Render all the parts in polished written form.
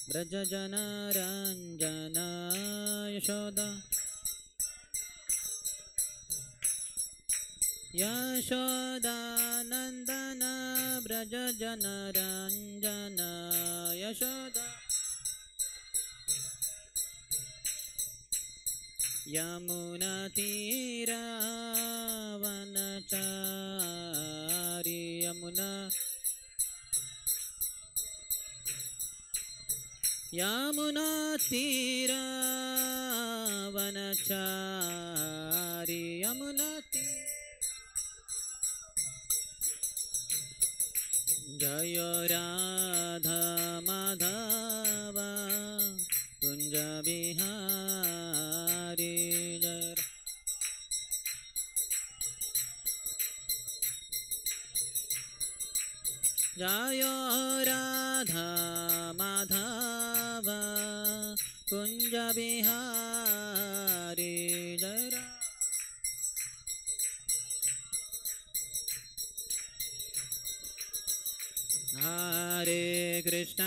व्रजजनरञ्जन यशोदा यशोदानन्दन व्रजजनरञ्जन यशोदा यमुनातीरावनचारी यमुनातीरावनचारी जय राधा माधव कुंज बिहारी जय राधा माधव कुंज बिहारी जय हरे कृष्ण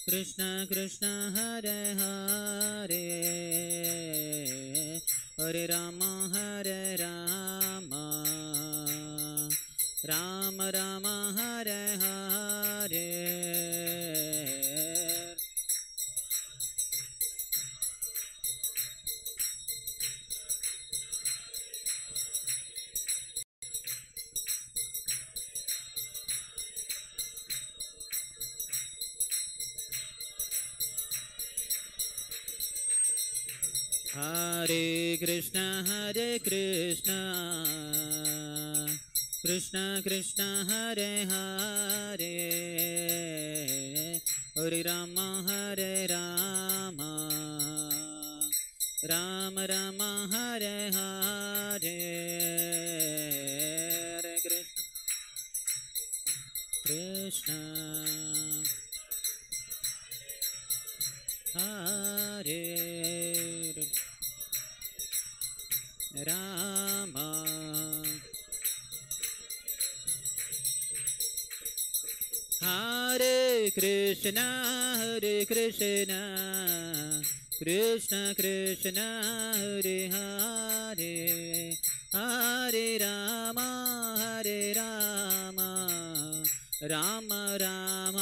कृष्ण कृष्ण हरे हरे हरे राम राम राम हरे हरे हरे कृष्ण कृष्ण कृष्ण हरे हरे हरे राम राम राम हरे हरे हरे कृष्ण कृष्ण हरे राम हरे कृष्ण कृष्ण कृष्ण हरे हरे हरे राम राम राम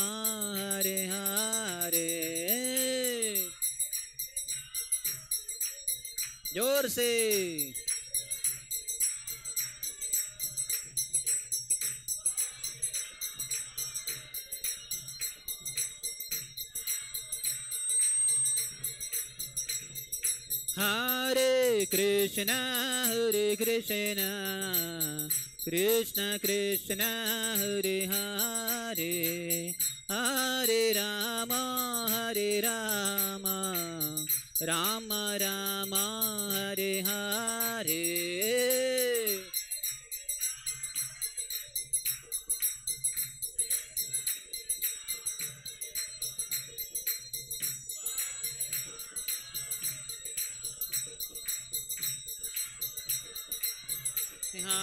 हरे हरे जोर से हरे कृष्ण कृष्ण कृष्ण हरे हरे हरे राम राम राम हरे हरे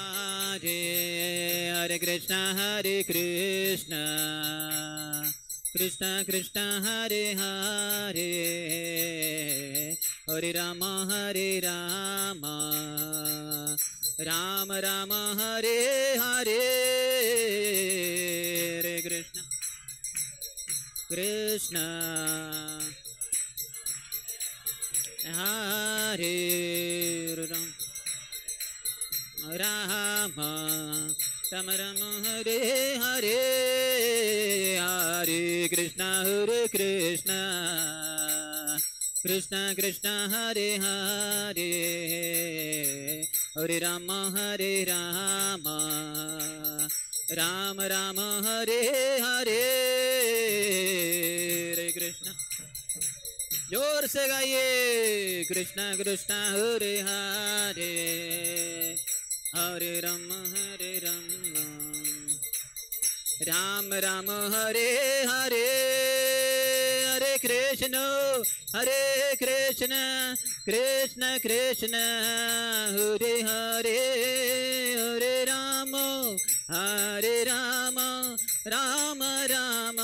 हरे हरे कृष्ण कृष्ण कृष्ण हरे हरे हरे राम राम राम हरे हरे हरे कृष्ण कृष्ण हरे राम राम राम राम हरे हरे हरे कृष्ण कृष्ण कृष्ण हरे हरे हरे राम राम राम हरे हरे हरे कृष्ण जोर से गाइए कृष्ण कृष्ण हरे हरे हरे राम राम राम हरे हरे हरे कृष्ण कृष्ण कृष्ण हरे हरे हरे राम राम राम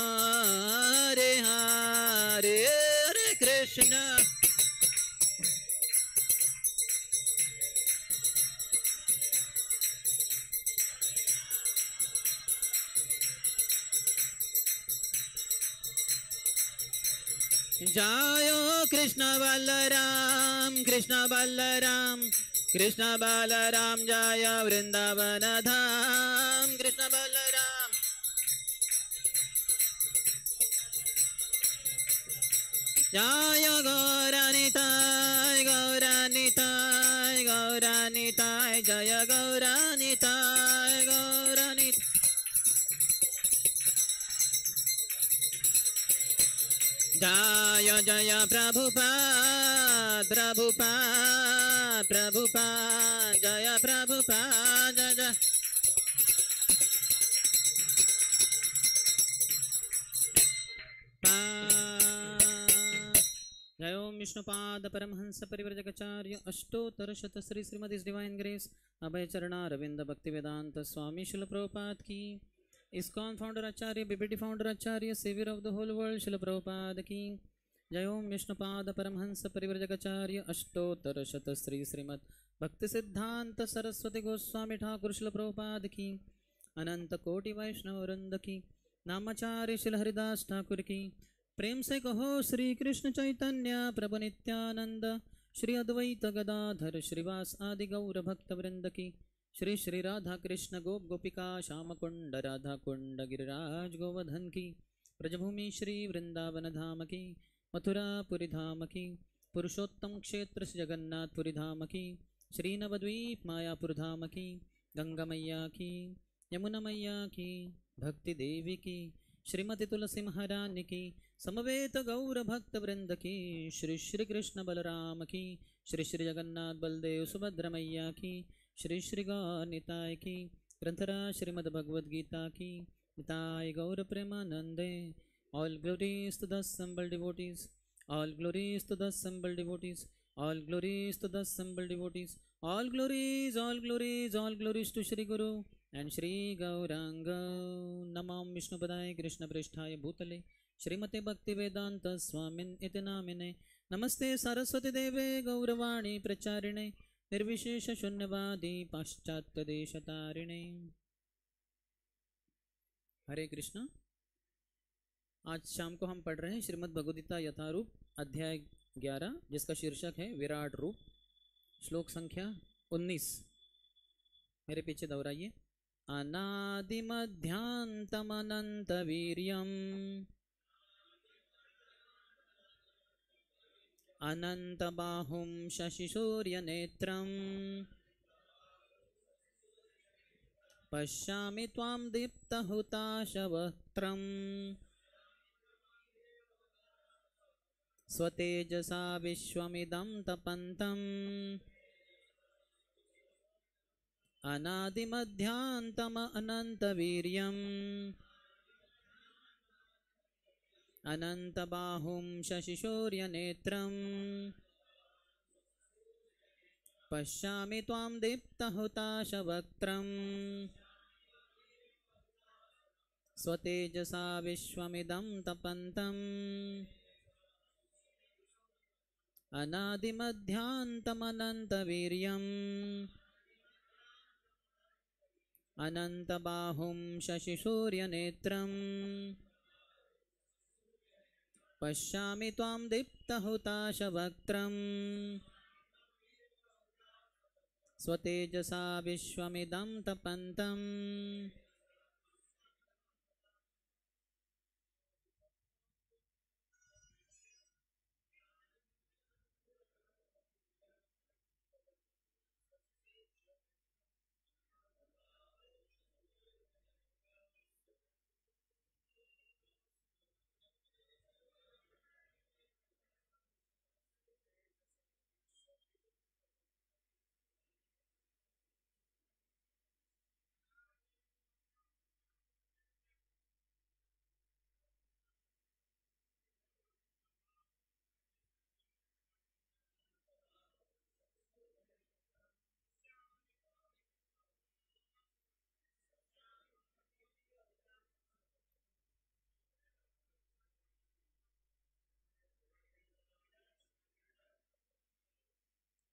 हरे हरे हरे कृष्ण जायो कृष्ण बलराम कृष्ण बलराम कृष्ण बलराम जय वृंदावन धाम कृष्ण बलराम जय गौरानिताय गौरानिताय गौरानिताय जय गौरानिताय गौरानिताय जय जय प्रभुपाद प्रभुपाद प्रभुपाद जय प्रभुपाद जय जय जय ओम विष्णुपाद परमहंस परिव्रजकाचार्य अष्टोत्तर शत Shri Shrimati divine grace Abhay Charanaravinda Bhaktivedanta Swami Srila Prabhupada की ISKCON founder acharya BBT founder acharya saviour of the whole world Srila Prabhupada की जय ओम विष्णुपाद परमहंस परिव्रजकाचार्य अष्टोत्तर शत श्री श्रीमद भक्ति सिद्धांत सरस्वती गोस्वामी ठाकुर शिल प्रभुपाद की अनंत कोटि वैष्णव वृंद की नामाचार्य शिल हरिदास ठाकुर की प्रेम से कहो श्री कृष्ण चैतन्य प्रभु नित्यानंद श्री अद्वैत गदाधर श्रीवास आदि गौर भक्त वृंद की श्री श्री राधा कृष्ण गोप गोपिका श्याम कुंड राधा कुंड गिरिराज गोवर्धन की ब्रजभूमि श्री वृंदावन धाम की मथुरापुरी धाम की पुरुषोत्तम क्षेत्र जगन्नाथपुरी धाम की श्री नवद्वीप मायापुर धाम की गंगा मैया की यमुना मैया की भक्ति देवी की श्रीमती तुलसी महारानी की समवेत गौर भक्त वृंद की श्री श्री कृष्ण बलराम की श्री श्री जगन्नाथ बलदेव सुभद्र मैया की श्री श्री गौर निताय की ग्रंथराज श्रीमद् भगवद गीता की निताय गौर प्रेमानंदे all glories to the assembled devotees all glories to the assembled devotees all glories to the assembled devotees all glories all glories all glories to Shri Guru and Shri Gauranga Namam Vishnupadaya Krishna Prishthaya Bhutale Shrimate Bhakti Vedanta Swamin iti namine Namaste Saraswati Deve Gauravani Pracharine निर्विशेष शून्यवादी पाश्चात्य देशतारिणे। हरे कृष्ण। आज शाम को हम पढ़ रहे हैं श्रीमद् भगवद्गीता यथारूप अध्याय 11 जिसका शीर्षक है विराट रूप। श्लोक संख्या 19 मेरे पीछे दोहराइए। अनादिमध्यांतमनंत वीर्यम अनंत बाहुं शशिसूर्य नेत्रम पश्यामि त्वां दीप्तहुताशवक्त्रं स्वतेजसा विश्वमिदं तपन्तम् अनादिमध्यांतम अनन्तवीर्यम् अनन्तबाहुं शशिशूर्यनेत्रम् पश्यामि त्वां दीप्तहुताशवक्त्रं स्वतेजसा विश्वमिदं तपन्तम् अनादिमध्यांतमनन्तवीर्यम् अनन्तबाहुं शशिसूर्यनेत्रम् पश्यामि त्वां दीप्तहुताशवक्त्रं स्वतेजसा विश्वमिदं तपन्तम्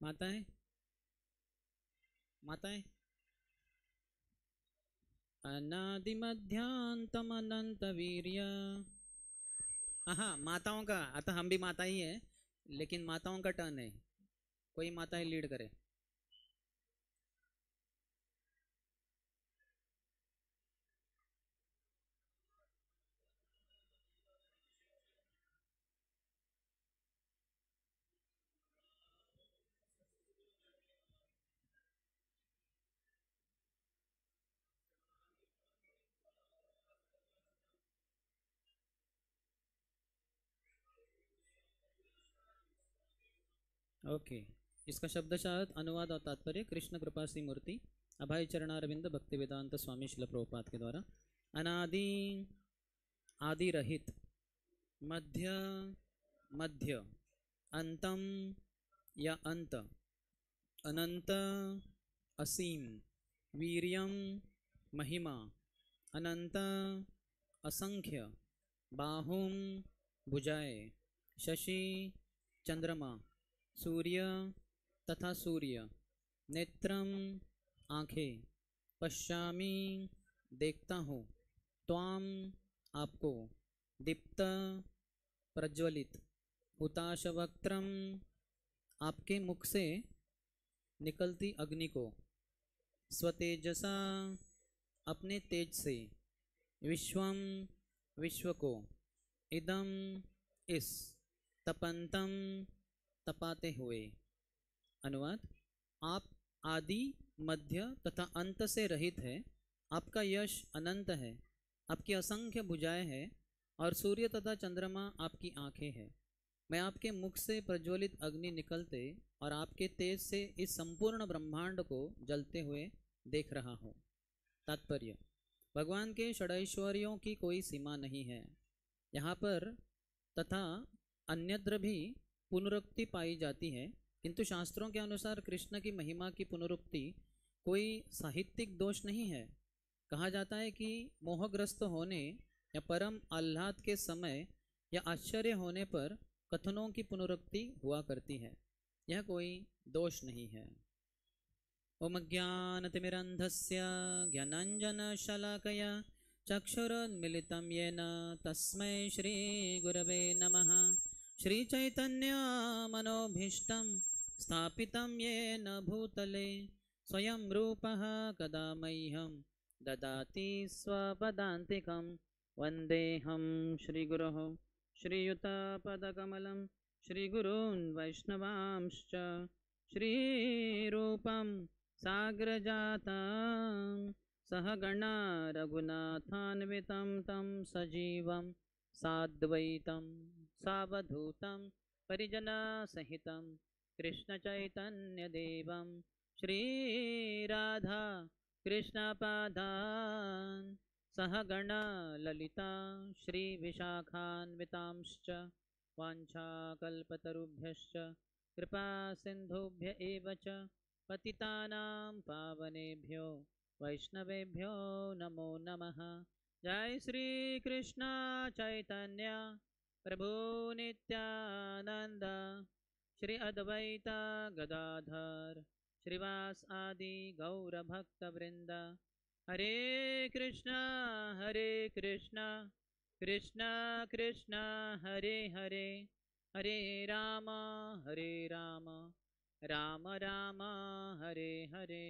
माताएं, माताएं। अनादिमध्यांतमनंतवीर्य। हाँ, माताओं का, अतः हम भी माता ही है, लेकिन माताओं का टर्न है, कोई माताएं लीड करे। ओके, इसका शब्दशः अनुवाद और तात्पर्य। कृष्ण कृपा सी मूर्ति अभय चरणारविंद भक्ति वेदांत स्वामी शिल प्रभुपाद के द्वारा। अनादि, आदि रहित, मध्य, मध्य, अंतम या अंत, अनंत, असीम, वीर्यम, महिमा, अनंत, असंख्य, बाहुम, भुजाएं, शशि, चंद्रमा, सूर्य तथा सूर्य, नेत्रम, आँखें, पश्यामि, देखता हूँ, त्वाम, आपको, दीप्त, प्रज्वलित, हुताशवक्त्रम, आपके मुख से निकलती अग्नि को, स्वतेजसा, अपने तेज से, विश्वम, विश्व को, इदम, इस, तपंतम, तपाते हुए। अनुवाद। आप आदि, मध्य तथा अंत से रहित है, आपका यश अनंत है, आपकी असंख्य भुजाएं हैं और सूर्य तथा चंद्रमा आपकी आंखें हैं। मैं आपके मुख से प्रज्वलित अग्नि निकलते और आपके तेज से इस संपूर्ण ब्रह्मांड को जलते हुए देख रहा हूँ। तात्पर्य। भगवान के षडैश्वर्यों की कोई सीमा नहीं है। यहाँ पर तथा अन्यत्र भी पुनरुक्ति पाई जाती है, किंतु शास्त्रों के अनुसार कृष्ण की महिमा की पुनरुक्ति कोई साहित्यिक दोष नहीं है। कहा जाता है कि मोहग्रस्त होने या परम आह्लाद के समय या आश्चर्य होने पर कथनों की पुनरुक्ति हुआ करती है, यह कोई दोष नहीं है। ओम ज्ञानतिमिरन्धस्य ज्ञानाञ्जनशलाकया चक्षुरुन्मिलितं येन तस्मै श्रीगुरवे नमः। श्रीचैतन्यमनोभीष्टं स्थापितं येन भूतले स्वयं रूपः कदा मह्यं ददाति स्वपदान्तिकं। वन्देऽहं श्रीगुरोः श्रीयुतपदकमलं श्रीगुरून् वैष्णवांश्च श्रीरूपं साग्रजातं सहगणा रघुनाथान्वितं तं सजीवं साद्वैतं सावधूतं परिजनसहितं कृष्णचैतन्यदेवं श्रीराधा कृष्णपादान् सहगणा ललिता श्रीविशाखान्वितांश्च वाञ्छाकल्पतरुभ्यश्च कृपा सिन्धुभ्य एव च पतितानां पावनेभ्यो वैष्णवेभ्यो नमो नमः। जय श्री कृष्ण चैतन्य प्रभु नित्यानंद श्री अद्वैत गदाधर श्रीवास आदि गौर भक्त वृंद। हरे कृष्णा कृष्णा कृष्णा हरे हरे, हरे राम राम राम हरे हरे।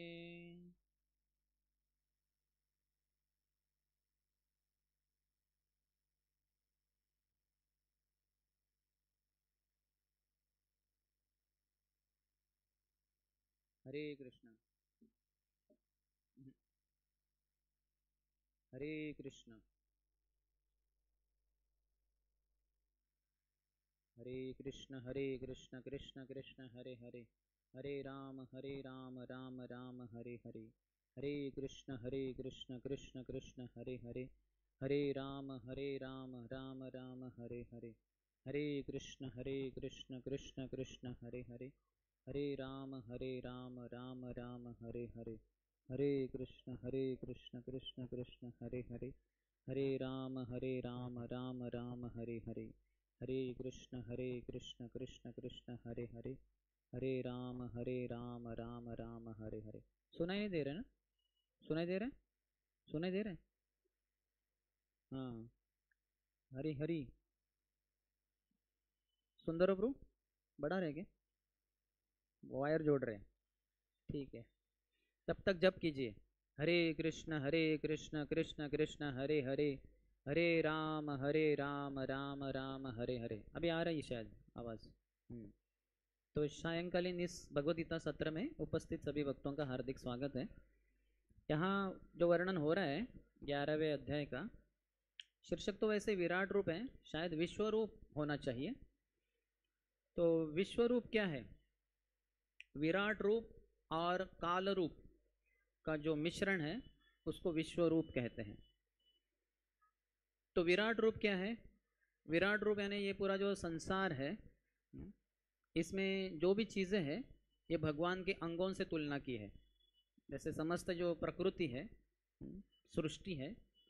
हरे कृष्ण। हरे कृष्ण। हरे कृष्ण कृष्ण कृष्ण हरे हरे, हरे राम राम राम हरे हरे। हरे कृष्ण कृष्ण कृष्ण हरे हरे, हरे राम राम राम हरे हरे। हरे कृष्ण कृष्ण कृष्ण हरे हरे, हरे राम राम राम हरे हरे। हरे कृष्ण कृष्ण कृष्ण हरे हरे, हरे राम राम राम हरे हरे। हरे कृष्ण कृष्ण कृष्ण हरे हरे, हरे राम राम राम हरे हरे। सुनाई नहीं दे रहे ना? सुनाई दे रहे? सुनाई दे रहे? हाँ। हरी हरी। सुंदर प्रभु बढ़ा रहे क्या? वायर जोड़ रहे हैं, ठीक है। तब तक जप कीजिए, हरे कृष्ण कृष्ण कृष्ण हरे हरे, हरे राम राम राम हरे हरे। अभी आ रही शायद आवाज़। तो सायंकालीन इस भगवद्गीता सत्र में उपस्थित सभी भक्तों का हार्दिक स्वागत है। यहाँ जो वर्णन हो रहा है 11वें अध्याय का, शीर्षक तो वैसे विराट रूप है, शायद विश्व रूप होना चाहिए। तो विश्व रूप क्या है? विराट रूप और काल रूप का जो मिश्रण है उसको विश्व रूप कहते हैं। तो विराट रूप क्या है? विराट रूप यानी ये पूरा जो संसार है, इसमें जो भी चीज़ें हैं ये भगवान के अंगों से तुलना की है। जैसे समस्त जो प्रकृति है, सृष्टि है,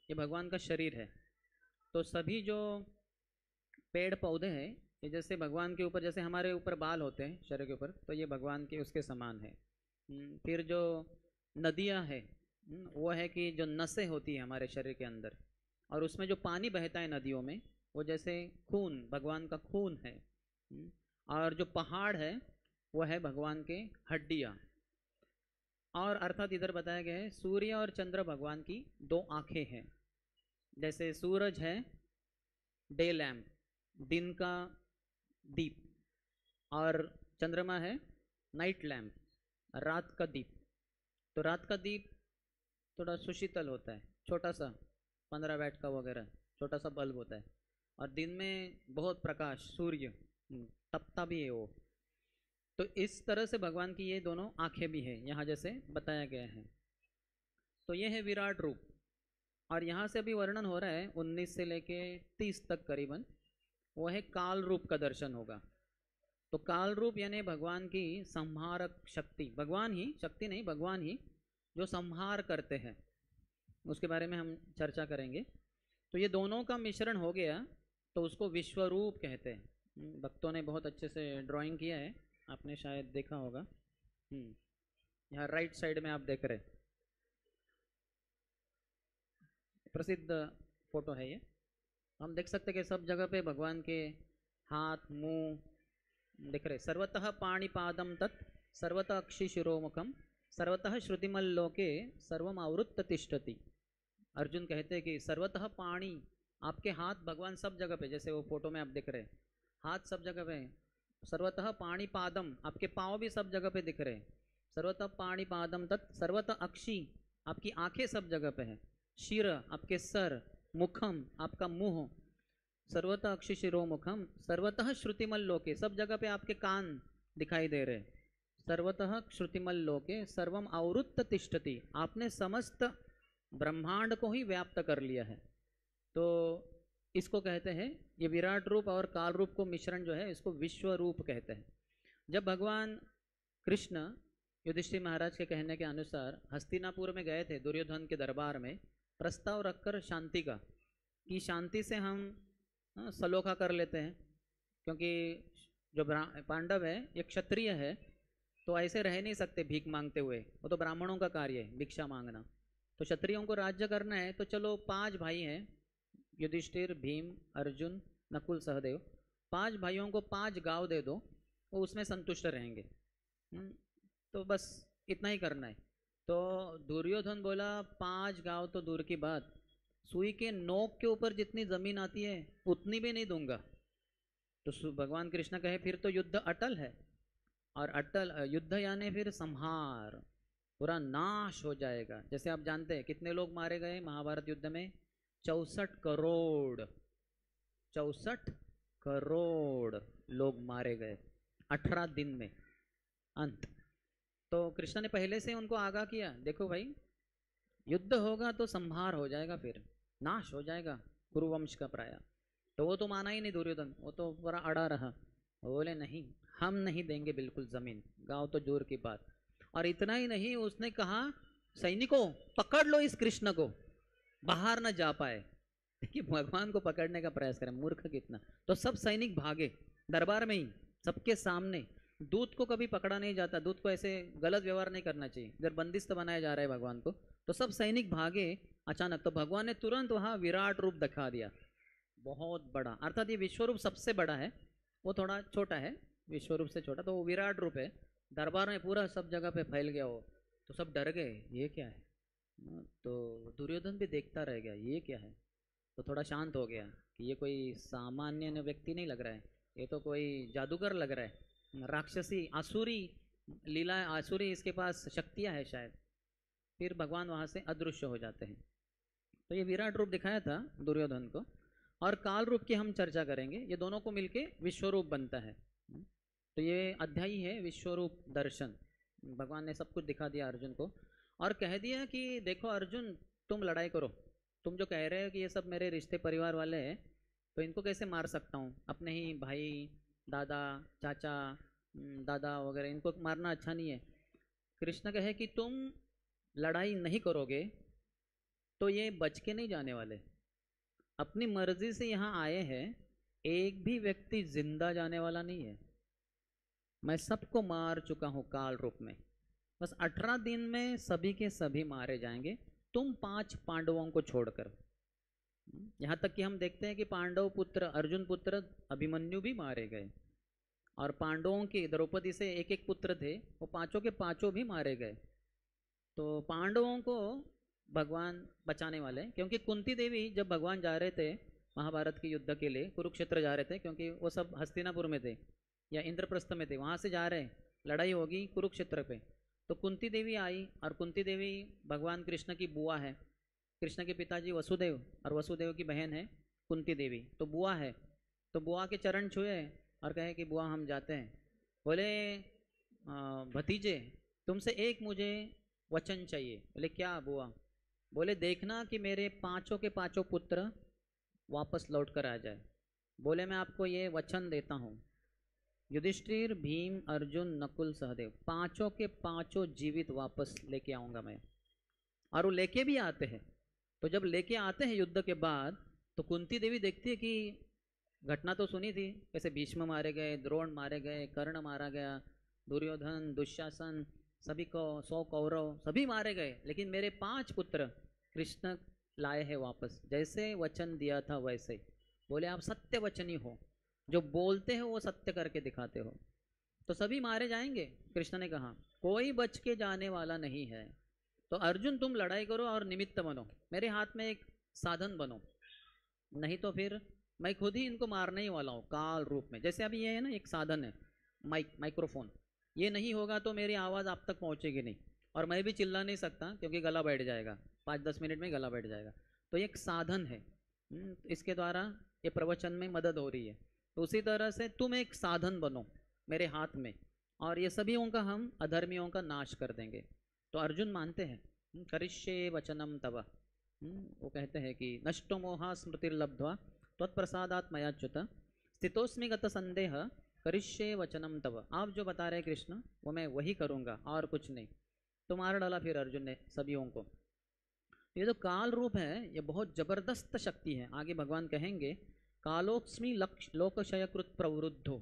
ये भगवान का शरीर है। तो सभी जो पेड़ पौधे हैं ये जैसे भगवान के ऊपर, जैसे हमारे ऊपर बाल होते हैं शरीर के ऊपर, तो ये भगवान के उसके समान है। फिर जो नदियाँ हैं, वो है कि जो नसें होती हैं हमारे शरीर के अंदर, और उसमें जो पानी बहता है नदियों में, वो जैसे खून, भगवान का खून है। और जो पहाड़ है वो है भगवान के हड्डियाँ। और अर्थात इधर बताया गया है सूर्य और चंद्र भगवान की दो आँखें हैं। जैसे सूरज है डे लैम्प, दिन का दीप, और चंद्रमा है नाइट लैम्प, रात का दीप। तो रात का दीप थोड़ा सुशीतल होता है, छोटा सा 15 वाट का वगैरह छोटा सा बल्ब होता है, और दिन में बहुत प्रकाश, सूर्य तपता भी है वो। तो इस तरह से भगवान की ये दोनों आंखें भी है यहाँ जैसे बताया गया है। तो ये है विराट रूप। और यहाँ से अभी वर्णन हो रहा है 19 से लेके 30 तक करीबन, वो है काल रूप का दर्शन होगा। तो काल रूप यानी भगवान की संहारक शक्ति, भगवान ही, शक्ति नहीं, भगवान ही जो संहार करते हैं, उसके बारे में हम चर्चा करेंगे। तो ये दोनों का मिश्रण हो गया तो उसको विश्वरूप कहते हैं। भक्तों ने बहुत अच्छे से ड्राइंग किया है, आपने शायद देखा होगा। यहाँ राइट साइड में आप देख रहे, प्रसिद्ध फोटो है ये। हम देख सकते कि सब जगह पे भगवान के हाथ मुंह दिख रहे। सर्वतः पाणिपादम तत् सर्वतः अक्षि शिरोमुखम सर्वतः श्रुतिमल्लोके सर्वम आवृत्त तिष्ठति। अर्जुन कहते हैं कि सर्वतः पाणी, आपके हाथ भगवान सब जगह पे, जैसे वो फोटो में आप दिख रहे हाथ सब जगह पे। सर्वतः पाणिपादम, आपके पाँव भी सब जगह पे दिख रहे। सर्वतः पाणिपादम तत् सर्वतः अक्षि, आपकी आंखें सब जगह पे है। शिर, आपके सर, मुखम, आपका मुंह, सर्वतः अक्षि शिरो मुखम सर्वतः श्रुतिमल लोके, सब जगह पे आपके कान दिखाई दे रहे। सर्वतः श्रुतिमल लोके सर्वम आवृत्त तिष्ठति, आपने समस्त ब्रह्मांड को ही व्याप्त कर लिया है। तो इसको कहते हैं, ये विराट रूप और काल रूप को मिश्रण जो है इसको विश्व रूप कहते हैं। जब भगवान कृष्ण युधिष्ठिर महाराज के कहने के अनुसार हस्तिनापुर में गए थे दुर्योधन के दरबार में, प्रस्ताव रखकर शांति का, कि शांति से हम सलोखा कर लेते हैं, क्योंकि जो पांडव है ये क्षत्रिय है, तो ऐसे रह नहीं सकते भीख मांगते हुए, वो तो ब्राह्मणों का कार्य है भिक्षा मांगना। तो क्षत्रियों को राज्य करना है, तो चलो 5 भाई हैं, युधिष्ठिर, भीम, अर्जुन, नकुल, सहदेव, 5 भाइयों को 5 गांव दे दो, वो उसमें संतुष्ट रहेंगे। तो बस इतना ही करना है। तो दुर्योधन बोला 5 गांव तो दूर की बात, सुई के नोक के ऊपर जितनी जमीन आती है उतनी भी नहीं दूंगा। तो भगवान कृष्ण कहे फिर तो युद्ध अटल है, और अटल युद्ध यानी फिर संहार, पूरा नाश हो जाएगा। जैसे आप जानते हैं कितने लोग मारे गए महाभारत युद्ध में, 64 करोड़, 64 करोड़ लोग मारे गए 18 दिन में अंत। तो कृष्ण ने पहले से उनको आगाह किया, देखो भाई युद्ध होगा तो संहार हो जाएगा, फिर नाश हो जाएगा कुरुवंश का प्राय। तो वो तो माना ही नहीं दुर्योधन, वो तो पूरा अड़ा रहा, बोले नहीं हम नहीं देंगे बिल्कुल जमीन, गांव तो दूर की बात। और इतना ही नहीं, उसने कहा सैनिकों पकड़ लो इस कृष्ण को, बाहर न जा पाए। देखिए भगवान को पकड़ने का प्रयास करें, मूर्ख कितना। तो सब सैनिक भागे दरबार में ही सबके सामने, दूत को कभी पकड़ा नहीं जाता, दूत को ऐसे गलत व्यवहार नहीं करना चाहिए। अगर बंदिस्त बनाया जा रहा है भगवान को, तो सब सैनिक भागे अचानक, तो भगवान ने तुरंत वहाँ विराट रूप दिखा दिया, बहुत बड़ा। अर्थात ये विश्वरूप सबसे बड़ा है, वो थोड़ा छोटा है, विश्वरूप से छोटा, तो वो विराट रूप है। दरबार में पूरा सब जगह पे फैल गया वो, तो सब डर गए, ये क्या है। तो दुर्योधन भी देखता रह गया, ये क्या है। तो थोड़ा शांत हो गया कि ये कोई सामान्य व्यक्ति नहीं लग रहा है, ये तो कोई जादूगर लग रहा है, राक्षसी आसुरी लीला, आसुरी इसके पास शक्तियाँ है शायद। फिर भगवान वहाँ से अदृश्य हो जाते हैं। तो ये विराट रूप दिखाया था दुर्योधन को। और काल रूप की हम चर्चा करेंगे, ये दोनों को मिलके विश्वरूप बनता है। तो ये अध्याय है विश्वरूप दर्शन। भगवान ने सब कुछ दिखा दिया अर्जुन को, और कह दिया कि देखो अर्जुन, तुम लड़ाई करो, तुम जो कह रहे हो कि ये सब मेरे रिश्ते परिवार वाले हैं, तो इनको कैसे मार सकता हूँ, अपने ही भाई, दादा, चाचा, दादा वगैरह, इनको मारना अच्छा नहीं है। कृष्ण कहे कि तुम लड़ाई नहीं करोगे तो ये बच के नहीं जाने वाले, अपनी मर्जी से यहाँ आए हैं, एक भी व्यक्ति जिंदा जाने वाला नहीं है। मैं सबको मार चुका हूँ काल रूप में, बस 18 दिन में सभी के सभी मारे जाएंगे, तुम 5 पांडवों को छोड़कर। यहाँ तक कि हम देखते हैं कि पांडव पुत्र, अर्जुन पुत्र अभिमन्यु भी मारे गए, और पांडवों की द्रौपदी से एक एक पुत्र थे, वो पांचों के पांचों भी मारे गए। तो पांडवों को भगवान बचाने वाले, क्योंकि कुंती देवी जब भगवान जा रहे थे महाभारत के युद्ध के लिए, कुरुक्षेत्र जा रहे थे, क्योंकि वो सब हस्तिनापुर में थे या इंद्रप्रस्थ में थे, वहाँ से जा रहे, लड़ाई होगी कुरुक्षेत्र पे। तो कुंती देवी आई, और कुंती देवी भगवान कृष्ण की बुआ है, कृष्ण के पिताजी वसुदेव, और वसुदेव की बहन है कुंती देवी, तो बुआ है। तो बुआ के चरण छुए और कहे कि बुआ हम जाते हैं। बोले भतीजे, तुमसे एक मुझे वचन चाहिए। बोले क्या बुआ। बोले देखना कि मेरे पांचों के पांचों पुत्र वापस लौट कर आ जाए। बोले मैं आपको ये वचन देता हूँ, युधिष्ठिर, भीम, अर्जुन, नकुल, सहदेव, पांचों के पांचों जीवित वापस लेके आऊँगा मैं। और वो लेके भी आते हैं। तो जब लेके आते हैं युद्ध के बाद, तो कुंती देवी देखती है कि घटना तो सुनी थी, कैसे भीष्म मारे गए, द्रोण मारे गए, कर्ण मारा गया, दुर्योधन, दुशासन, सभी को 100 कौरव सभी मारे गए, लेकिन मेरे 5 पुत्र कृष्ण लाए हैं वापस, जैसे वचन दिया था वैसे। बोले आप सत्य वचनी हो, जो बोलते हो वो सत्य करके दिखाते हो। तो सभी मारे जाएंगे, कृष्ण ने कहा, कोई बच के जाने वाला नहीं है। तो अर्जुन तुम लड़ाई करो और निमित्त बनो, मेरे हाथ में एक साधन बनो, नहीं तो फिर मैं खुद ही इनको मारने ही वाला हूँ काल रूप में। जैसे अभी ये है ना, एक साधन है माइक्रोफोन, ये नहीं होगा तो मेरी आवाज़ आप तक पहुँचेगी नहीं, और मैं भी चिल्ला नहीं सकता क्योंकि गला बैठ जाएगा, 5-10 मिनट में गला बैठ जाएगा। तो ये एक साधन है, इसके द्वारा ये प्रवचन में मदद हो रही है। तो उसी तरह से तुम एक साधन बनो मेरे हाथ में, और ये सभी का हम अधर्मियों का नाश कर देंगे। तो अर्जुन मानते हैं, करिष्ये वचनम तव, वो कहते हैं कि नष्टो मोहा स्मृतिर्लब्ध्वा त्वत्प्रसादात् मयाच्युत स्थितोस्मि गत संदेह करिष्ये वचनम तव। आप जो बता रहे कृष्ण वो मैं वही करूँगा और कुछ नहीं। तो मार डाला फिर अर्जुन ने सभीयों को। ये जो काल रूप है ये बहुत जबरदस्त शक्ति है। आगे भगवान कहेंगे, कालोक्ष्मी लोकक्षयकृत प्रवृद्धो,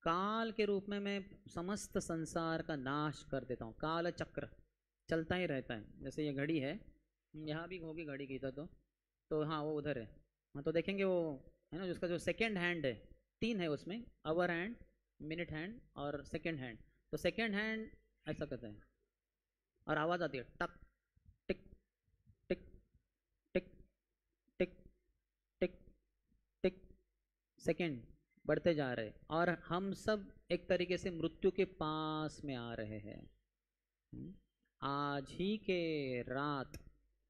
काल के रूप में मैं समस्त संसार का नाश कर देता हूँ। काल चक्र चलता ही रहता है, जैसे ये घड़ी है, यहाँ भी होगी घड़ी की तो हाँ वो उधर है, हाँ तो देखेंगे वो है ना, जिसका जो सेकेंड हैंड है, 3 है उसमें, आवर हैंड, मिनट हैंड और सेकेंड हैंड। तो सेकेंड हैंड ऐसा करते हैं और आवाज़ आती है टक टिक टिक टिक टिक टिक टिक, सेकेंड बढ़ते जा रहे, और हम सब एक तरीके से मृत्यु के पास में आ रहे हैं। आज ही के रात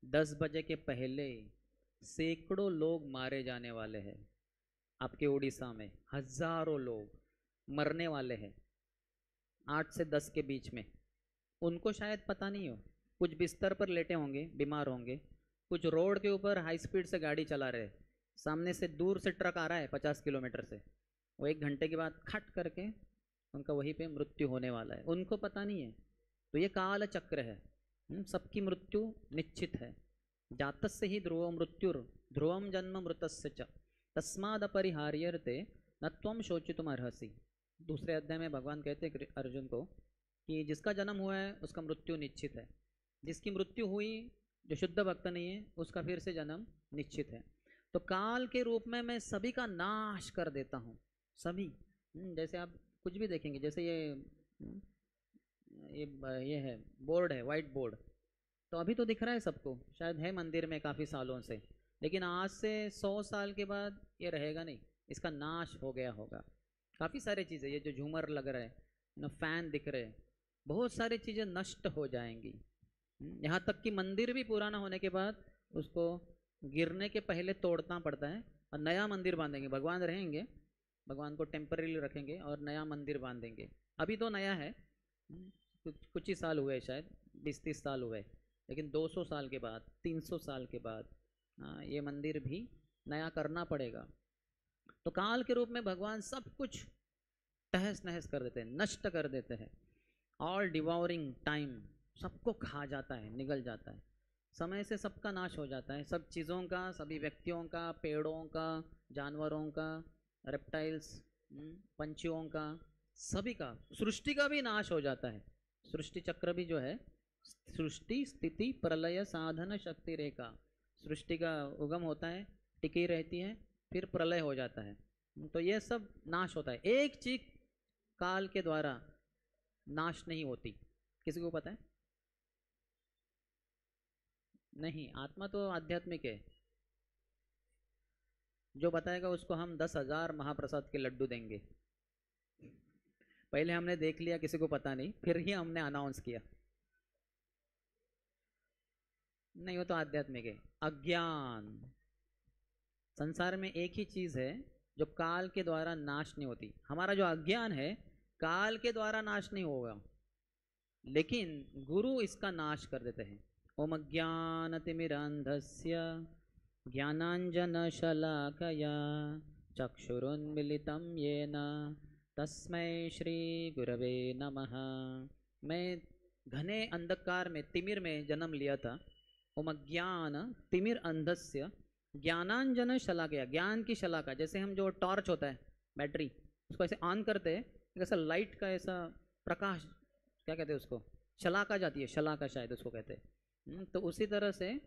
10 बजे के पहले सैकड़ों लोग मारे जाने वाले हैं। आपके उड़ीसा में हजारों लोग मरने वाले हैं 8 से 10 के बीच में। उनको शायद पता नहीं हो, कुछ बिस्तर पर लेटे होंगे, बीमार होंगे, कुछ रोड के ऊपर हाई स्पीड से गाड़ी चला रहे, सामने से दूर से ट्रक आ रहा है 50 किलोमीटर से, वो 1 घंटे के बाद खट करके उनका वहीं पे मृत्यु होने वाला है, उनको पता नहीं है। तो ये काल चक्र है, सबकी मृत्यु निश्चित है। जातस्य ही ध्रुव मृत्युर ध्रुवम जन्म मृतस्य च तस्मादपरिहार्यर्ते न त्वं शोचितुम अर्हसि। दूसरे अध्याय में भगवान कहते हैं अर्जुन को कि जिसका जन्म हुआ है उसका मृत्यु निश्चित है, जिसकी मृत्यु हुई जो शुद्ध भक्त नहीं है उसका फिर से जन्म निश्चित है। तो काल के रूप में मैं सभी का नाश कर देता हूँ, सभी। जैसे आप कुछ भी देखेंगे, जैसे ये है बोर्ड है, वाइट बोर्ड, तो अभी तो दिख रहा है सबको, शायद है मंदिर में काफ़ी सालों से, लेकिन आज से 100 साल के बाद ये रहेगा नहीं, इसका नाश हो गया होगा। काफ़ी सारी चीज़ें, ये जो झूमर लग रहा है ना, फैन दिख रहे हैं, बहुत सारी चीज़ें नष्ट हो जाएंगी। यहाँ तक कि मंदिर भी पुराना होने के बाद उसको गिरने के पहले तोड़ना पड़ता है और नया मंदिर बांधेंगे। भगवान रहेंगे, भगवान को टेम्पररी रखेंगे और नया मंदिर बांधेंगे। अभी तो नया है, कुछ ही साल हुए, शायद 20-30 साल हुए, लेकिन 200 साल के बाद, 300 साल के बाद ये मंदिर भी नया करना पड़ेगा। तो काल के रूप में भगवान सब कुछ तहस नहस कर देते हैं, नष्ट कर देते हैं। ऑल डिवॉरिंग टाइम, सबको खा जाता है, निगल जाता है, समय से सबका नाश हो जाता है, सब चीज़ों का, सभी व्यक्तियों का, पेड़ों का, जानवरों का, रेप्टाइल्स, पंछियों का, सभी का, सृष्टि का भी नाश हो जाता है। सृष्टि चक्र भी जो है, सृष्टि स्थिति प्रलय साधन शक्ति रेखा, सृष्टि का उगम होता है, टिकी रहती है, फिर प्रलय हो जाता है, तो ये सब नाश होता है। एक चीज काल के द्वारा नाश नहीं होती, किसी को पता है? नहीं, आत्मा तो आध्यात्मिक है, जो बताएगा उसको हम 10,000 महाप्रसाद के लड्डू देंगे। पहले हमने देख लिया, किसी को पता नहीं, फिर ही हमने अनाउंस किया। नहीं, वो तो आध्यात्मिक है। अज्ञान, संसार में एक ही चीज है जो काल के द्वारा नाश नहीं होती, हमारा जो अज्ञान है काल के द्वारा नाश नहीं होगा, लेकिन गुरु इसका नाश कर देते हैं। ओम अज्ञानतिमिरान्धस्य ज्ञानाञ्जनशलाकया चक्षुरुन्मिलितं येन तस्मै श्री गुरवे नमः। मैं घने अंधकार में, तिमिर में जन्म लिया था। ओम अज्ञान तिमिर अंधस्य ज्ञानांजन शलाकया, ज्ञान की शलाका, जैसे हम जो टॉर्च होता है बैटरी, उसको ऐसे ऑन करते हैं, ऐसा लाइट का ऐसा प्रकाश, क्या कहते हैं उसको, शलाका जाती है, शलाका शायद उसको कहते हैं। तो उसी तरह से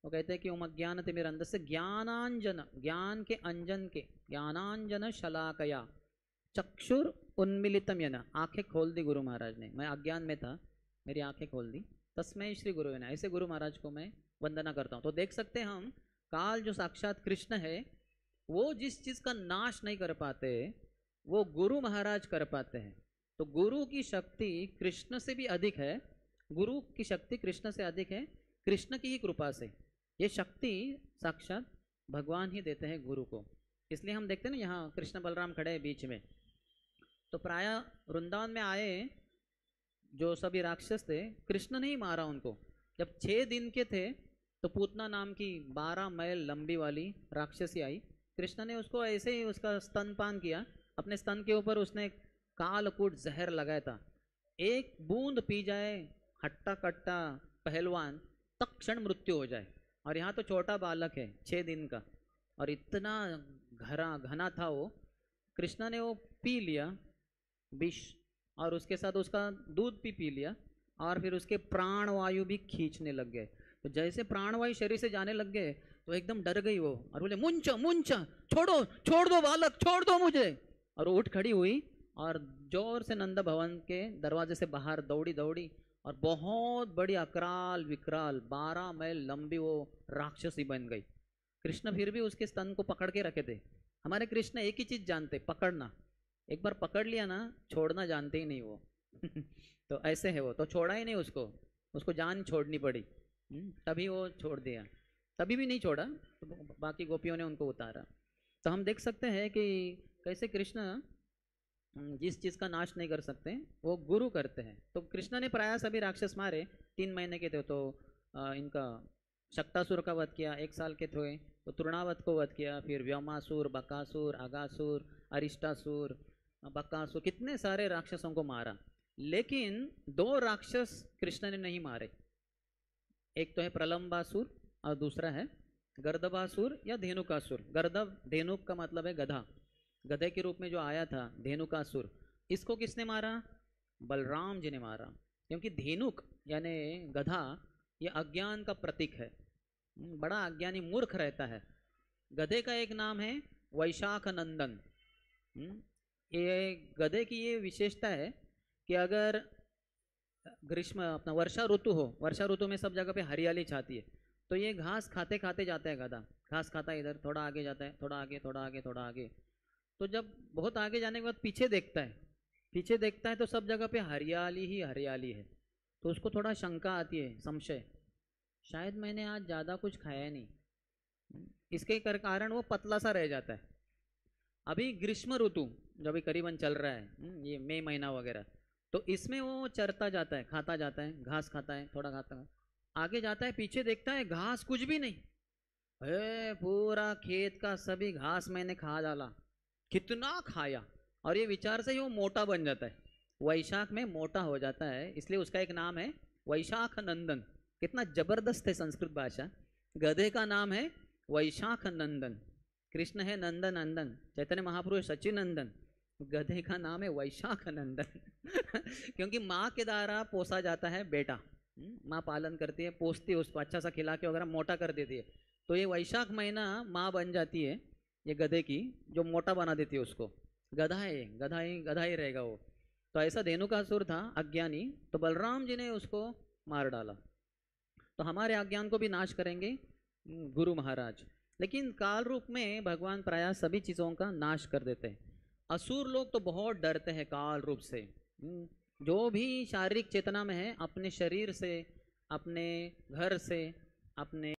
वो कहते हैं कि ओम अज्ञान तिमिर अंधस्य ज्ञानांजन, ज्ञान के अंजन के, ज्ञानांजन शलाकया चक्षुर उन्मिलितम येन, आंखें खोल दी गुरु महाराज ने, मैं अज्ञान में था, मेरी आंखें खोल दी, तस्मै श्री गुरु ने, ऐसे गुरु महाराज को मैं वंदना करता हूँ। तो देख सकते हैं हम, काल जो साक्षात कृष्ण है, वो जिस चीज़ का नाश नहीं कर पाते वो गुरु महाराज कर पाते हैं। तो गुरु की शक्ति कृष्ण से भी अधिक है, गुरु की शक्ति कृष्ण से अधिक है, कृष्ण की ही कृपा से। ये शक्ति साक्षात भगवान ही देते हैं गुरु को। इसलिए हम देखते हैं ना, यहाँ कृष्ण बलराम खड़े हैं बीच में, तो प्राय वृंदावन में आए जो सभी राक्षस थे, कृष्ण ने ही मारा उनको। जब 6 दिन के थे तो पूतना नाम की 12 मैल लंबी वाली राक्षसी आई, कृष्ण ने उसको ऐसे ही उसका स्तनपान किया, अपने स्तन के ऊपर उसने कालकूट जहर लगाया था। एक बूंद पी जाए हट्टा कट्टा पहलवान, तत्क्षण मृत्यु हो जाए। और यहाँ तो छोटा बालक है 6 दिन का, और इतना घना था वो, कृष्ण ने वो पी लिया विष, और उसके साथ उसका दूध भी पी लिया, और फिर उसके प्राण वायु भी खींचने लग गए। तो जैसे प्राणवायु शरीर से जाने लग गए तो एकदम डर गई वो, और बोले मुंचा मुंचा, छोड़ो, छोड़ दो बालक, छोड़ दो मुझे। और वो उठ खड़ी हुई और जोर से नंद भवन के दरवाजे से बाहर दौड़ी दौड़ी, और बहुत बड़ी अकराल विकराल 12 मैल लंबी वो राक्षसी बन गई। कृष्ण फिर भी उसके स्तन को पकड़ के रखे थे। हमारे कृष्ण एक ही चीज जानते, पकड़ना। एक बार पकड़ लिया ना, छोड़ना जानते ही नहीं वो। तो ऐसे है वो, तो छोड़ा ही नहीं उसको, उसको जान छोड़नी पड़ी, तभी वो छोड़ दिया। तभी भी नहीं छोड़ा तो बाकी गोपियों ने उनको उतारा। तो हम देख सकते हैं कि कैसे कृष्ण जिस चीज़ का नाश नहीं कर सकते वो गुरु करते हैं। तो कृष्ण ने प्राय सभी राक्षस मारे, 3 महीने के थे तो इनका शक्तासुर का वध किया, 1 साल के थे तो तृणावत को वध किया, फिर व्योमासुर, बकासुर, अगासुर, अरिष्टासुर, बकासुर, कितने सारे राक्षसों को मारा। लेकिन 2 राक्षस कृष्ण ने नहीं मारे, एक तो है प्रलंबासुर और दूसरा है गर्दभासुर या धेनुकासुर। गर्दभ, धेनुक का मतलब है गधा, गधे के रूप में जो आया था धेनुकासुर, इसको किसने मारा? बलराम जी ने मारा। क्योंकि धेनुक यानी गधा ये अज्ञान का प्रतीक है। बड़ा अज्ञानी मूर्ख रहता है। गधे का एक नाम है वैशाख नंदन। ये गधे की ये विशेषता है कि अगर ग्रीष्म अपना वर्षा ऋतु हो, वर्षा ऋतु में सब जगह पे हरियाली छाती है, तो ये घास खाते खाते जाता है गधा। घास खाता है, इधर थोड़ा आगे जाता है, थोड़ा आगे, थोड़ा आगे, थोड़ा आगे। तो जब बहुत आगे जाने के बाद पीछे देखता है, पीछे देखता है तो सब जगह पे हरियाली ही हरियाली है। तो उसको थोड़ा शंका आती है, संशय, शायद मैंने आज ज़्यादा कुछ खाया नहीं। इसके कारण वो पतला सा रह जाता है। अभी ग्रीष्म ऋतु जो अभी करीबन चल रहा है, ये मई महीना वगैरह, तो इसमें वो चरता जाता है, खाता जाता है, घास खाता है, थोड़ा खाता है, आगे जाता है, पीछे देखता है घास कुछ भी नहीं। पूरा खेत का सभी घास मैंने खा डाला, कितना खाया। और ये विचार से ही वो मोटा बन जाता है, वैशाख में मोटा हो जाता है, इसलिए उसका एक नाम है वैशाख नंदन। कितना जबरदस्त है संस्कृत भाषा। गधे का नाम है वैशाख नंदन। कृष्ण है नंदन नंदन, चैतन्य महाप्रभु सचिन नंदन, गधे का नाम है वैशाख नंदन। क्योंकि माँ के द्वारा पोसा जाता है बेटा। माँ पालन करती है, पोसती है उसको, अच्छा सा खिला के वगैरह मोटा कर देती है। तो ये वैशाख महीना माँ बन जाती है ये गधे की, जो मोटा बना देती है उसको। गधा है, गधा ही रहेगा वो। तो ऐसा धेनुकासुर था अज्ञानी, तो बलराम जी ने उसको मार डाला। तो हमारे अज्ञान को भी नाश करेंगे गुरु महाराज। लेकिन काल रूप में भगवान प्रायः सभी चीज़ों का नाश कर देते हैं। असुर लोग तो बहुत डरते हैं काल रूप से। जो भी शारीरिक चेतना में है, अपने शरीर से, अपने घर से, अपने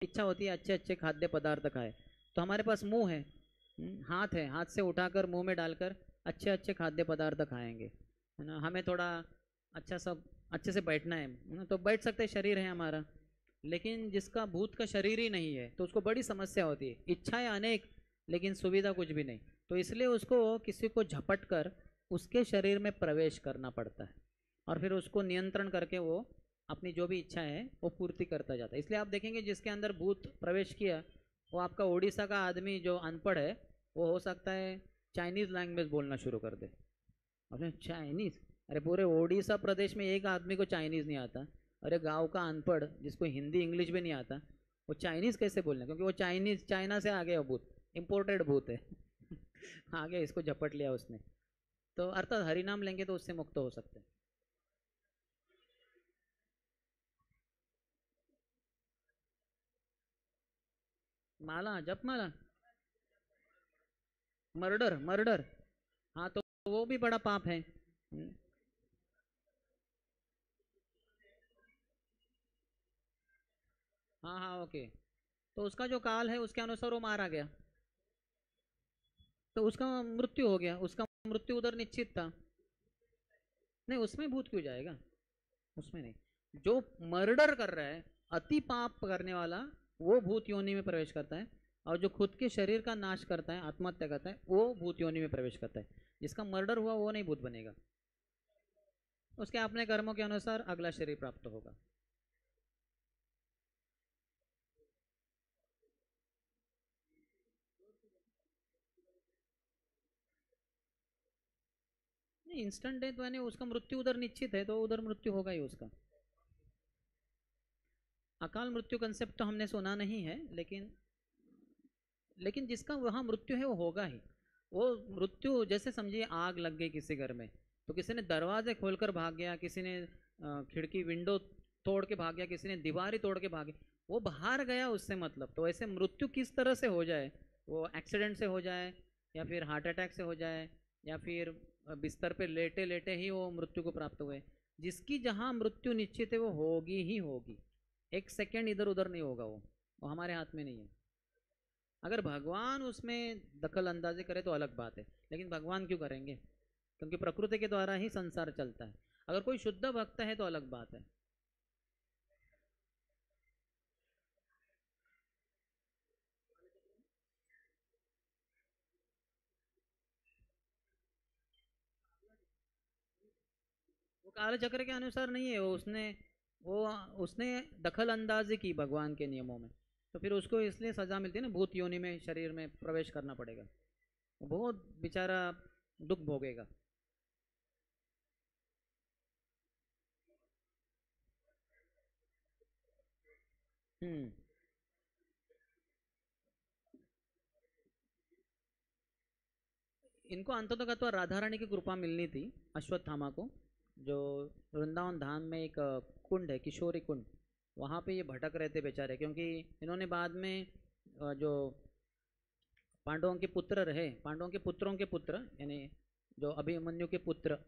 इच्छा होती है अच्छे अच्छे खाद्य पदार्थ खाए, तो हमारे पास मुंह है, हाथ है, हाथ से उठाकर मुंह में डालकर अच्छे अच्छे खाद्य पदार्थ खाएंगे, है ना। हमें थोड़ा अच्छा सब अच्छे से बैठना है ना, तो बैठ सकते, शरीर है हमारा। लेकिन जिसका भूत का शरीर ही नहीं है तो उसको बड़ी समस्या होती है, इच्छाएं अनेक लेकिन सुविधा कुछ भी नहीं। तो इसलिए उसको किसी को झपट कर उसके शरीर में प्रवेश करना पड़ता है और फिर उसको नियंत्रण करके वो अपनी जो भी इच्छा है वो पूर्ति करता जाता है। इसलिए आप देखेंगे जिसके अंदर भूत प्रवेश किया वो आपका उड़ीसा का आदमी जो अनपढ़ है वो हो सकता है चाइनीज़ लैंग्वेज बोलना शुरू कर दे। अपने चाइनीज़, अरे पूरे उड़ीसा प्रदेश में एक आदमी को चाइनीज़ नहीं आता, अरे गांव का अनपढ़ जिसको हिंदी इंग्लिश भी नहीं आता वो चाइनीज़ कैसे बोलना, क्योंकि वो चाइनीज़ चाइना से आ गया भूत, इम्पोर्टेड भूत है आ गया, इसको झपट लिया उसने। तो अर्थात हरिनाम लेंगे तो उससे मुक्त हो सकते हैं। माला, जप माला, मर्डर मर्डर, हाँ तो वो भी बड़ा पाप है। हाँ हाँ ओके, तो उसका जो काल है उसके अनुसार वो मारा गया, तो उसका मृत्यु हो गया, उसका मृत्यु उधर निश्चित था। नहीं उसमें भूत क्यों जाएगा, उसमें नहीं। जो मर्डर कर रहा है, अति पाप करने वाला, वो भूत योनि में प्रवेश करता है। और जो खुद के शरीर का नाश करता है, आत्महत्या करता है, वो भूत योनि में प्रवेश करता है। जिसका मर्डर हुआ वो नहीं भूत बनेगा, उसके अपने कर्मों के अनुसार अगला शरीर प्राप्त होगा। नहीं इंस्टेंट डेथ यानी उसका मृत्यु उधर निश्चित है तो उधर मृत्यु होगा ही उसका। अकाल मृत्यु कंसेप्ट तो हमने सुना नहीं है, लेकिन लेकिन जिसका वहाँ मृत्यु है वो होगा ही। वो मृत्यु जैसे समझिए आग लग गई किसी घर में, तो किसी ने दरवाजे खोलकर भाग गया, किसी ने खिड़की विंडो तोड़ के भाग गया, किसी ने दीवार ही तोड़ के भागे, वो बाहर गया उससे मतलब। तो ऐसे मृत्यु किस तरह से हो जाए, वो एक्सीडेंट से हो जाए या फिर हार्ट अटैक से हो जाए या फिर बिस्तर पे लेटे लेटे ही वो मृत्यु को प्राप्त हुए, जिसकी जहाँ मृत्यु निश्चित है वो होगी ही होगी। एक सेकेंड इधर उधर नहीं होगा, वो हमारे हाथ में नहीं है। अगर भगवान उसमें दखल अंदाजी करे तो अलग बात है, लेकिन भगवान क्यों करेंगे, क्योंकि प्रकृति के द्वारा ही संसार चलता है। अगर कोई शुद्ध भक्त है तो अलग बात है। वो काल चक्र के अनुसार नहीं है, वो उसने दखल अंदाजी की भगवान के नियमों में, तो फिर उसको इसलिए सजा मिलती है ना, भूत योनि में शरीर में प्रवेश करना पड़ेगा, वो बहुत बेचारा दुख भोगेगा। हम्म। इनको अंततः राधा रानी की कृपा मिलनी थी, अश्वत्थामा को। जो वृंदावन धाम में एक कुंड है, किशोरी कुंड, वहाँ पे ये भटक रहे थे बेचारे, क्योंकि इन्होंने बाद में जो पांडवों के पुत्र रहे, पांडवों के पुत्रों के पुत्र यानी जो अभिमन्यु के पुत्र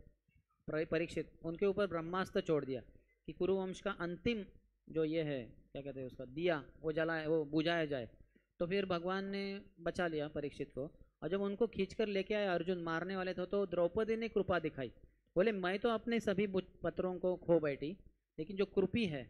परीक्षित, उनके ऊपर ब्रह्मास्त्र छोड़ दिया कि कुरुवंश का अंतिम जो ये है क्या कहते हैं उसका दिया, वो जलाए, वो बुझाया जाए। तो फिर भगवान ने बचा लिया परीक्षित को। और जब उनको खींच कर लेके आए, अर्जुन मारने वाले थे, तो द्रौपदी ने कृपा दिखाई, बोले मैं तो अपने सभी पत्रों को खो बैठी, लेकिन जो कृपी है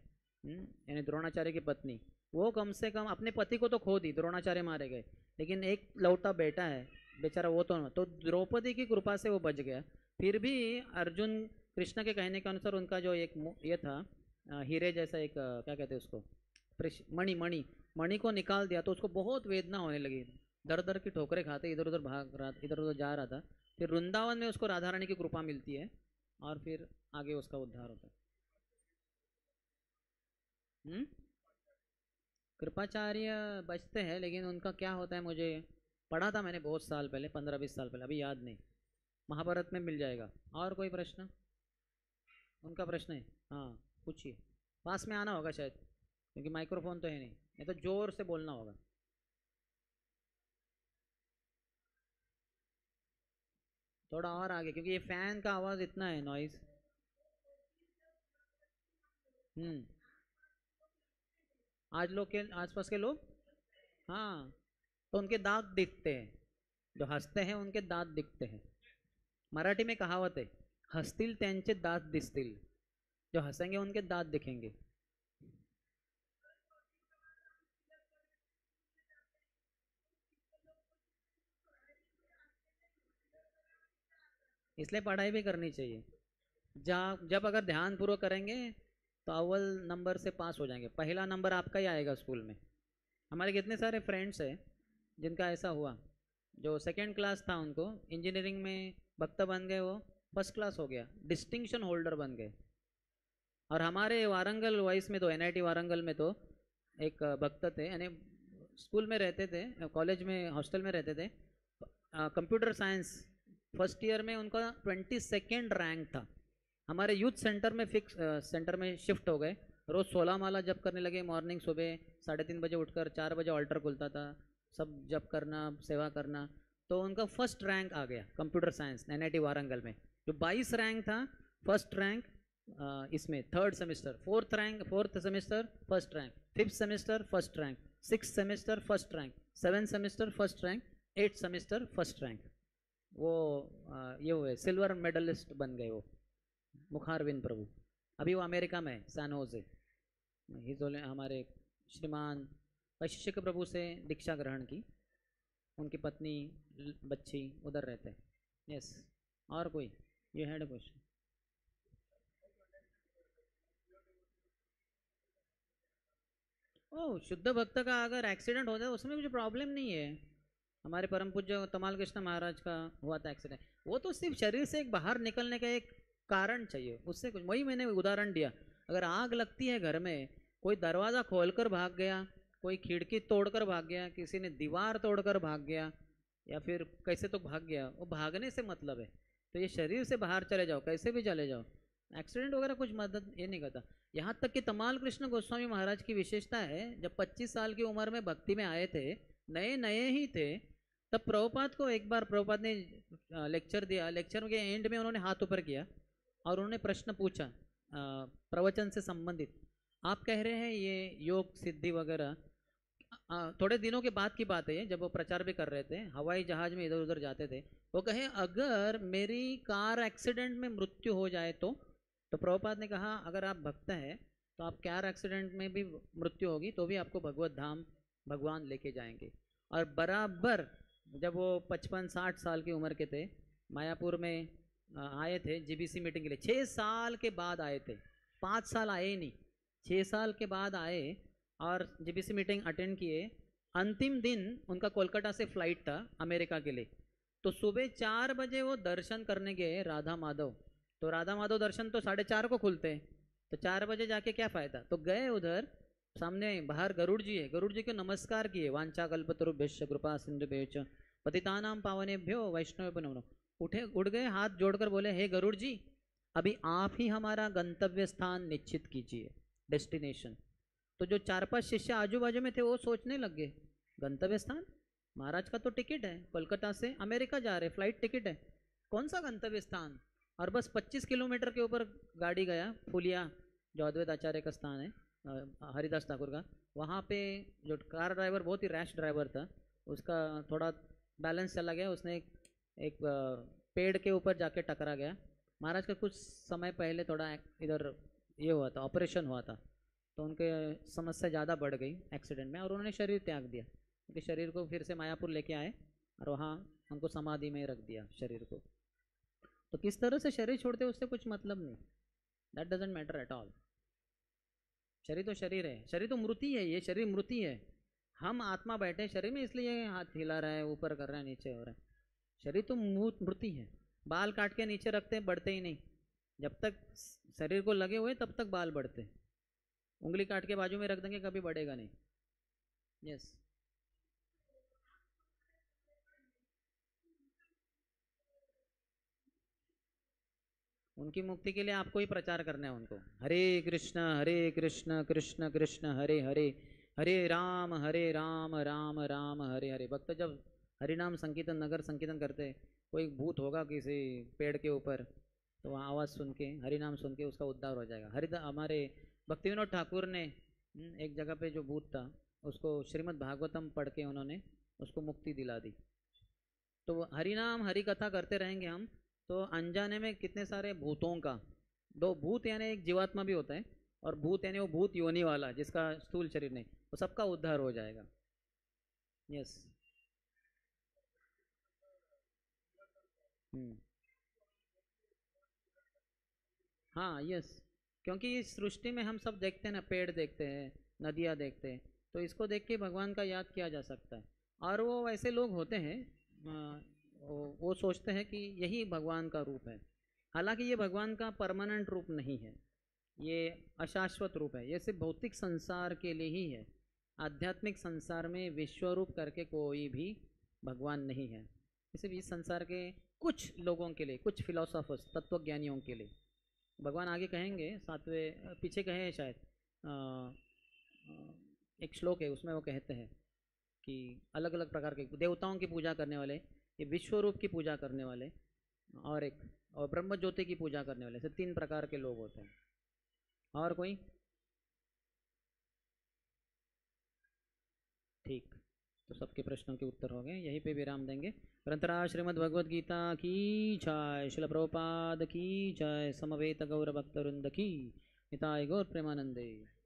यानी द्रोणाचार्य की पत्नी, वो कम से कम अपने पति को तो खो दी, द्रोणाचार्य मारे गए, लेकिन एक लौटा बेटा है बेचारा, वो तो द्रौपदी की कृपा से वो बच गया। फिर भी अर्जुन कृष्ण के कहने के अनुसार उनका जो एक ये था हीरे जैसा एक क्या कहते हैं उसको, मणि मणि मणि को निकाल दिया, तो उसको बहुत वेदना होने लगी, दर दर की ठोकरें खाते इधर उधर भाग रहा, इधर उधर जा रहा था। फिर वृंदावन में उसको राधा रानी की कृपा मिलती है और फिर आगे उसका उद्धार होता है। कृपाचार्य बचते हैं, लेकिन उनका क्या होता है, मुझे पढ़ा था मैंने बहुत साल पहले, 15-20 साल पहले, अभी याद नहीं। महाभारत में मिल जाएगा। और कोई प्रश्न, उनका प्रश्न है, हाँ पूछिए। पास में आना होगा शायद, क्योंकि माइक्रोफोन तो है नहीं तो जोर से बोलना होगा। थोड़ा और आगे, क्योंकि ये फैन का आवाज़ इतना है, नॉइज। हम्म। आज लोग के आसपास के लोग, हाँ, तो उनके दांत दिखते हैं, जो हंसते हैं उनके दांत दिखते हैं। मराठी में कहावत है, हसतील त्यांचे दात दिसतील, जो हंसेंगे उनके दांत दिखेंगे। इसलिए पढ़ाई भी करनी चाहिए। जब अगर ध्यान पूर्वक करेंगे तो अव्वल नंबर से पास हो जाएंगे, पहला नंबर आपका ही आएगा स्कूल में। हमारे कितने सारे फ्रेंड्स हैं जिनका ऐसा हुआ, जो सेकेंड क्लास था उनको इंजीनियरिंग में वक्ता बन गए, वो फर्स्ट क्लास हो गया, डिस्टिंक्शन होल्डर बन गए। और हमारे वारंगल वाइस में तो एनआईटी वारंगल में तो एक भक्त थे, यानी स्कूल में रहते थे, कॉलेज में हॉस्टल में रहते थे, कंप्यूटर साइंस फर्स्ट ईयर में उनका 22nd रैंक था। हमारे यूथ सेंटर में फिक्स सेंटर में शिफ्ट हो गए, रोज़ 16 माला जप करने लगे, मॉर्निंग सुबह 3:30 बजे उठकर 4 बजे ऑल्टर खुलता था, सब जप करना, सेवा करना। तो उनका फर्स्ट रैंक आ गया कंप्यूटर साइंस एनआईटी वारंगल में, जो 22 रैंक था, फर्स्ट रैंक इसमें third semester, fourth rank, fourth semester first rank, fifth semester first rank, six semester first rank, seven semester first rank, eight semester first rank. वो ये हुए silver medallist बन गए वो, मुखारविंद प्रभु। अभी वो अमेरिका में सैन होजे, हिजोले हमारे श्रीमान वैशिष्य प्रभु से दीक्षा ग्रहण की, उनकी पत्नी बच्ची उधर रहते हैं। यस, और कोई यू हैड अ क्वेश्चन? ओह, शुद्ध भक्त का अगर एक्सीडेंट हो जाए उसमें कुछ प्रॉब्लम नहीं है। हमारे परम पूज्य तमाल कृष्ण महाराज का हुआ था एक्सीडेंट, वो तो सिर्फ शरीर से एक बाहर निकलने का एक कारण चाहिए, उससे कुछ, वही मैंने उदाहरण दिया। अगर आग लगती है घर में, कोई दरवाज़ा खोलकर भाग गया, कोई खिड़की तोड़कर भाग गया, किसी ने दीवार तोड़कर भाग गया, या फिर कैसे तो भाग गया, वो भागने से मतलब है। तो ये शरीर से बाहर चले जाओ, कैसे भी चले जाओ, एक्सीडेंट वगैरह कुछ मदद ये नहीं करता। यहाँ तक कि तमाल कृष्ण गोस्वामी महाराज की विशेषता है, जब 25 साल की उम्र में भक्ति में आए थे, नए नए ही थे, तब प्रभुपाद को एक बार प्रभुपाद ने लेक्चर दिया, लेक्चर के एंड में उन्होंने हाथ ऊपर किया और उन्होंने प्रश्न पूछा प्रवचन से संबंधित। आप कह रहे हैं ये योग सिद्धि वगैरह, थोड़े दिनों के बाद की बात है, जब वो प्रचार भी कर रहे थे, हवाई जहाज में इधर उधर जाते थे, वो कहे अगर मेरी कार एक्सीडेंट में मृत्यु हो जाए तो प्रभुपाद ने कहा अगर आप भक्त हैं तो आप कार एक्सीडेंट में भी मृत्यु होगी तो भी आपको भगवत धाम भगवान लेके जाएंगे। और बराबर जब वो 55-60 साल की उम्र के थे, मायापुर में आए थे जीबीसी मीटिंग के लिए, 6 साल के बाद आए थे, 5 साल आए ही नहीं, 6 साल के बाद आए और जीबीसी मीटिंग अटेंड किए। अंतिम दिन उनका कोलकाता से फ्लाइट था अमेरिका के लिए, तो सुबह 4 बजे वो दर्शन करने गए राधा माधव। तो राधा माधव दर्शन तो 4:30 को खुलते हैं, तो 4 बजे जाके क्या फ़ायदा, तो गए उधर, सामने बाहर गरुड़ जी है, गरुड़ जी को नमस्कार किए, वांछा कल्पतरुभ्यश्च कृपा सिंधुभ्यश्च पतितानां पावनेभ्यो वैष्णव नमो। उठे, उठ गए, हाथ जोड़कर बोले हे गरुड़ जी, अभी आप ही हमारा गंतव्य स्थान निश्चित कीजिए, डेस्टिनेशन। तो जो 4-5 शिष्य आजू बाजू में थे वो सोचने लग गए, गंतव्य स्थान, महाराज का तो टिकट है, कोलकाता से अमेरिका जा रहे, फ्लाइट टिकट है, कौन सा गंतव्य स्थान। और बस 25 किलोमीटर के ऊपर गाड़ी गया, फुलिया जो अद्वैत आचार्य का स्थान है, हरिदास ठाकुर का, वहाँ पे जो कार ड्राइवर बहुत ही रैश ड्राइवर था, उसका थोड़ा बैलेंस चला गया, उसने एक पेड़ के ऊपर जाके टकरा गया। महाराज का कुछ समय पहले थोड़ा इधर ये हुआ था, ऑपरेशन हुआ था, तो उनके समस्या ज़्यादा बढ़ गई एक्सीडेंट में और उन्होंने शरीर त्याग दिया। उनके शरीर को फिर से मायापुर लेके आए और वहाँ उनको समाधि में रख दिया शरीर को। तो किस तरह से शरीर छोड़ते उससे कुछ मतलब नहीं, that doesn't matter at all. शरीर तो शरीर है, शरीर तो मूर्ति है, ये शरीर मूर्ति है, हम आत्मा बैठे हैं शरीर में, इसलिए हाथ हिला रहा है, ऊपर कर रहा है, नीचे हो रहा है, शरीर तो मूर्ति है। बाल काट के नीचे रखते हैं, बढ़ते ही नहीं, जब तक शरीर को लगे हुए तब तक बाल बढ़ते हैं, उंगली काट के बाजू में रख देंगे कभी बढ़ेगा नहीं। यस, उनकी मुक्ति के लिए आपको ही प्रचार करना है उनको, हरे कृष्ण कृष्ण कृष्ण हरे हरे, हरे राम राम राम हरे हरे। भक्त जब हरि नाम संकीर्तन नगर संकीर्तन करते, कोई भूत होगा किसी पेड़ के ऊपर, तो वहाँ आवाज़ सुन के हरि नाम सुन के उसका उद्धार हो जाएगा। हमारे भक्ति विनोद ठाकुर ने एक जगह पे जो भूत था उसको श्रीमद् भागवतम पढ़ के उन्होंने उसको मुक्ति दिला दी। तो हरि नाम हरि कथा करते रहेंगे हम तो अनजाने में कितने सारे भूतों का, दो भूत यानी एक जीवात्मा भी होता है और भूत यानी वो भूत योनि वाला जिसका स्थूल शरीर नहीं, वो सबका उद्धार हो जाएगा। यस। हम्म। हाँ यस। क्योंकि इस सृष्टि में हम सब देखते हैं ना, पेड़ देखते हैं, नदियाँ देखते हैं, तो इसको देख के भगवान का याद किया जा सकता है। और वो ऐसे लोग होते हैं वो सोचते हैं कि यही भगवान का रूप है। हालांकि ये भगवान का परमानेंट रूप नहीं है, ये अशाश्वत रूप है, ये सिर्फ भौतिक संसार के लिए ही है। आध्यात्मिक संसार में विश्वरूप करके कोई भी भगवान नहीं है। सिर्फ इस संसार के कुछ लोगों के लिए, कुछ फिलोसोफर्स तत्वज्ञानियों के लिए भगवान आगे कहेंगे, सातवें पीछे कहे हैं शायद, अ, एक श्लोक है उसमें वो कहते हैं कि अलग अलग प्रकार के देवताओं की पूजा करने वाले, ये विश्व रूप की पूजा करने वाले, और एक और ब्रह्म ज्योति की पूजा करने वाले, ऐसे तीन प्रकार के लोग होते हैं। और कोई? ठीक। तो सबके प्रश्नों के उत्तर हो गए, यहीं पे विराम देंगे। ग्रंथराज श्रीमद् भगवद गीता की जय, शिल प्रभुपाद की जय, समवेत गौर भक्त वृंद की, निताय गौर प्रेमानंदे।